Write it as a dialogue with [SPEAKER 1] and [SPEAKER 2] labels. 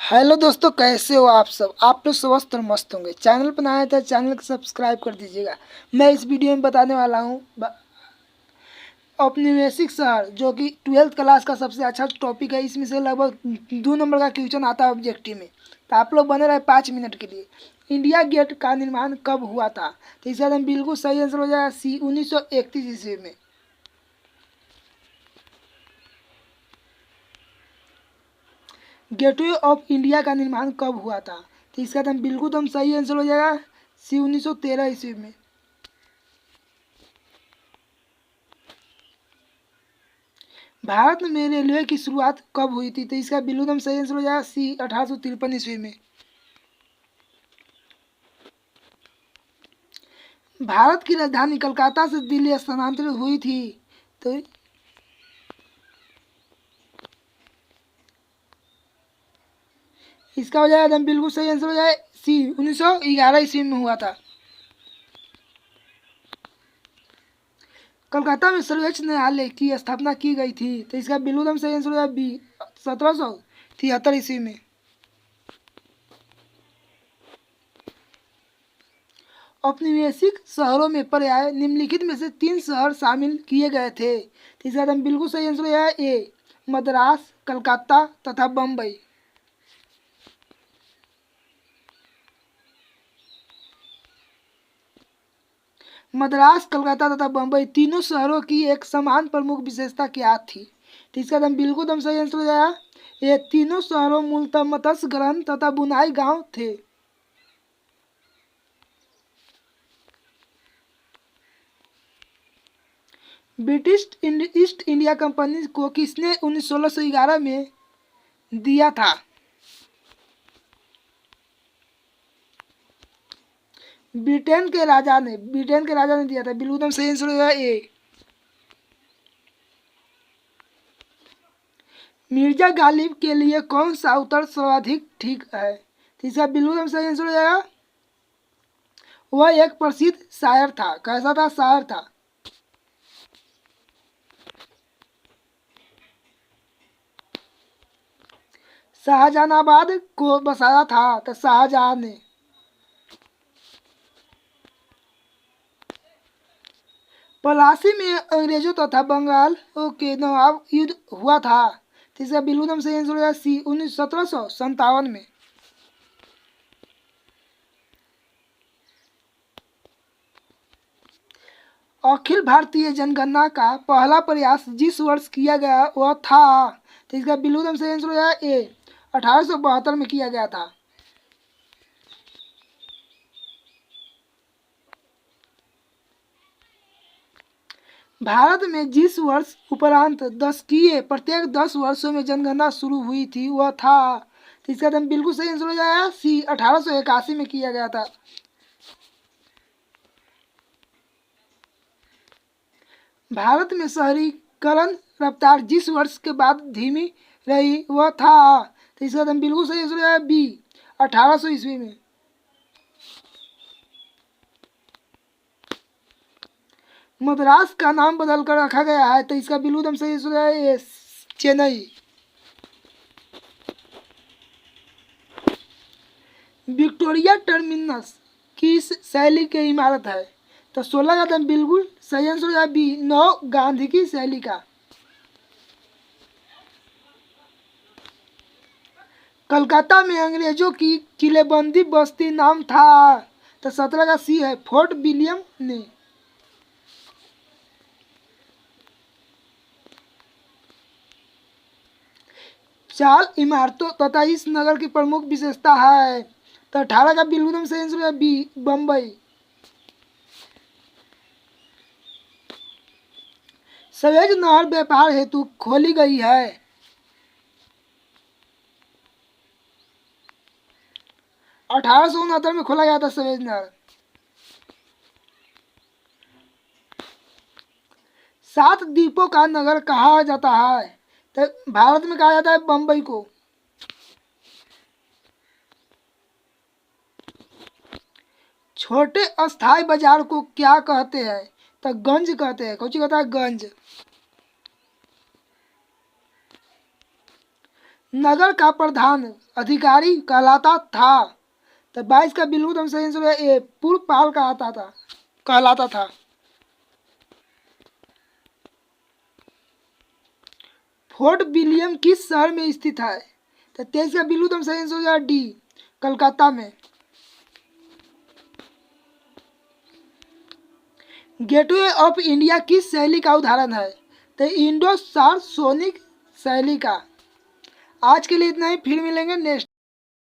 [SPEAKER 1] Hello दोस्तों, कैसे हो आप सब। आप लोग स्वस्थ और मस्त होंगे। चैनल पर नया है तो चैनल को सब्सक्राइब कर दीजिएगा। मैं इस वीडियो में बताने वाला हूँ औपनिवेशिक शहर, जो कि 12th क्लास का सबसे अच्छा टॉपिक है। इसमें से लगभग 2 नंबर का क्वेश्चन आता है ऑब्जेक्टिव में। तो आप लोग बने रहे 5 मिनट के लिए। इंडिया गेट का निर्माण कब हुआ था? तो इसका एकदम बिल्कुल सही आंसर हो जाएगा सी, 1931 ईस्वी में। गेटवे ऑफ इंडिया का निर्माण कब हुआ था? तो इसका एकदम बिल्कुल एकदम सही आंसर हो जाएगा सी, 1913 ईस्वी में। भारत में रेलवे की शुरुआत कब हुई थी? तो इसका बिल्कुल एकदम सही आंसर हो जाएगा सी, 1853 ईस्वी में। भारत की राजधानी कलकत्ता से दिल्ली स्थानांतरित हुई थी। तो इसका हो जाएगा एकदम बिल्कुल सही आंसर हो जाए सी, 1911 ईस्वी में हुआ था। कलकत्ता में सर्वोच्च न्यायालय की स्थापना की गई थी। तो इसका बिल्कुल एकदम सही आंसर हो जाए बी, 1773 ईस्वी में। औपनिवेशिक शहरों में पर्याय निम्नलिखित में से 3 शहर शामिल किए गए थे। तो इसका एकदम बिल्कुल सही आंसर हो जाए ए, मद्रास, कलकत्ता तथा बम्बई। मद्रास, कलकत्ता तथा बम्बई तीनों शहरों की एक समान प्रमुख विशेषता क्या थी? तो इसका एकदम बिल्कुल एकदम सही आंसर हो जाएगा ये तीनों शहरों मूलतः मत्स्य ग्रहण तथा बुनाई गांव थे। ब्रिटिश ईस्ट इंडिया कंपनी को किसने 1611 में दिया था? ब्रिटेन के राजा ने दिया था। बिल्कुल एकदम सही आंसर हो जाएगा ए। मिर्जा गालिब के लिए कौन सा उत्तर सर्वाधिक ठीक है? तो इसका बिल्कुल एकदम सही आंसर हो जाएगा वह एक प्रसिद्ध शायर था। कैसा था? शायर था। शाहजहानाबाद को बसाया था तो शाहजहां ने। पलासी में अंग्रेजों तथा बंगाल के नवाब युद्ध हुआ था। तो इसका बिल्कुल एकदम सही आंसर हो जाएगा सी, 1757 में। अखिल भारतीय जनगणना का पहला प्रयास जिस वर्ष किया गया वह था। तो इसका बिल्कुल एकदम सही आंसर हो जाएगा ए, 1872 में किया गया था। भारत में जिस वर्ष उपरांत दशकीय प्रत्येक 10 वर्षों में जनगणना शुरू हुई थी वह था। तो इसका एकदम बिल्कुल सही आंसर हो जाएगा सी, 1881 में किया गया था। भारत में शहरीकरण रफ्तार जिस वर्ष के बाद धीमी रही वह था। तो इसका एकदम बिल्कुल सही आंसर हो जाएगा बी, 1800 ईस्वी में। मद्रास का नाम बदल कर रखा गया है। तो इसका बिल्कुल एकदम सही आंसर हो जाएगा ए, चेन्नई। विक्टोरिया टर्मिनस किस शैली की इमारत है? तो 16 का एकदम बिल्कुल सही आंसर हो जाएगा बी, नौ गांधी की शैली का। कलकत्ता में अंग्रेजों की किलेबंदी बस्ती नाम था। तो 17 का सी है, फोर्ट विलियम ने। चार इमारतों तथा इस नगर की प्रमुख विशेषता है। तो 18 का बिल्कुल एकदम सही आंसर है बी, बम्बई। सवेज नहर व्यापार हेतु खोली गई है। 1869 में खोला गया था सवेज नहर। 7 द्वीपों का नगर कहा जाता है। तो भारत में कहा जाता है बम्बई को। छोटे अस्थाई बाजार को क्या कहते हैं? तो गंज कहते हैं। कौन सी कहता है? गंज। नगर का प्रधान अधिकारी कहलाता था। तो 22 का बिल्कुल हम सही आंसर है ए, पूर्वपाल कहलाता था। फोर्ट विलियम किस शहर में स्थित है? तो 23 का बिल्कुल हम सही आंसर हो जाएगा डी, कलकत्ता में। गेटवे ऑफ इंडिया किस शैली का उदाहरण है? तो इंडो सार्सोनिक शैली का। आज के लिए इतना ही, फिर मिलेंगे नेक्स्ट।